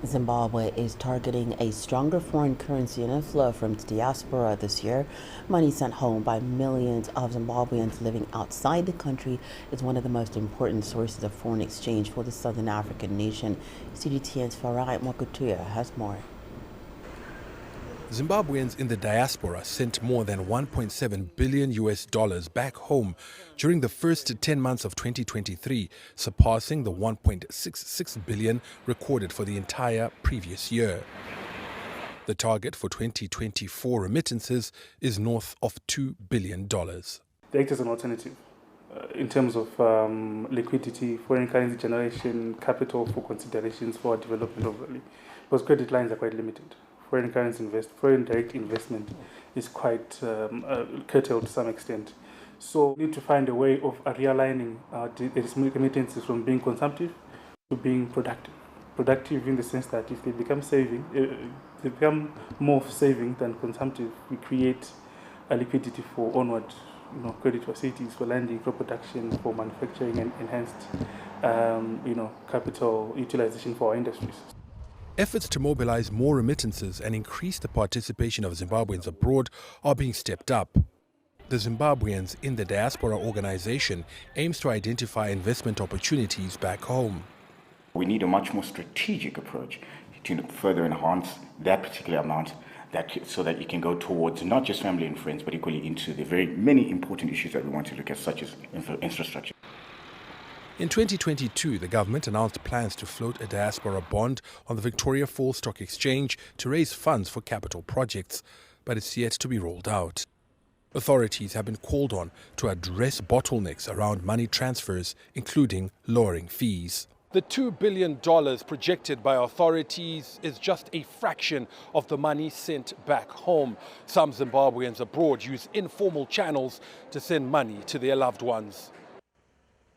Zimbabwe is targeting a stronger foreign currency and inflow from the diaspora this year. Money sent home by millions of Zimbabweans living outside the country is one of the most important sources of foreign exchange for the Southern African nation. CGTN's Farai Mwakutuya has more. Zimbabweans in the diaspora sent more than $1.7 billion back home during the first 10 months of 2023, surpassing the $1.66 billion recorded for the entire previous year. The target for 2024 remittances is north of $2 billion. They act as an alternative in terms of liquidity, foreign currency generation, capital for considerations for development overall, because credit lines are quite limited. Foreign direct investment is quite curtailed to some extent. So we need to find a way of realigning remittances from being consumptive to being productive. Productive in the sense that if they become they become more saving than consumptive, we create a liquidity for onward credit facilities, for lending, for production, for manufacturing, and enhanced capital utilization for our industries. Efforts to mobilize more remittances and increase the participation of Zimbabweans abroad are being stepped up. The Zimbabweans in the Diaspora organization aims to identify investment opportunities back home. We need a much more strategic approach to further enhance that particular amount so that it can go towards not just family and friends, but equally into the very many important issues that we want to look at, such as infrastructure. In 2022, the government announced plans to float a diaspora bond on the Victoria Falls Stock Exchange to raise funds for capital projects, but it's yet to be rolled out. Authorities have been called on to address bottlenecks around money transfers, including lowering fees. The $2 billion projected by authorities is just a fraction of the money sent back home. Some Zimbabweans abroad use informal channels to send money to their loved ones.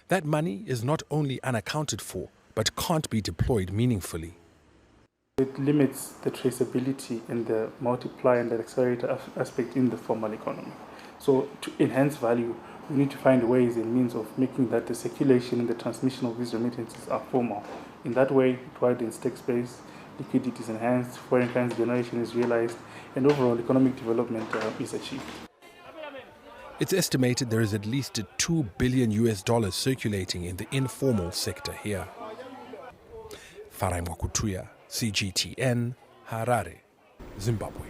That money is not only unaccounted for, but can't be deployed meaningfully. It limits the traceability and the multiplier and the accelerator aspect in the formal economy. So to enhance value, we need to find ways and means of making that the circulation and the transmission of these remittances are formal. In that way, it widens tax base, liquidity is enhanced, foreign currency generation is realized, and overall economic development is achieved. It's estimated there is at least $2 billion circulating in the informal sector here. Farai Mwakutuya, CGTN, Harare, Zimbabwe.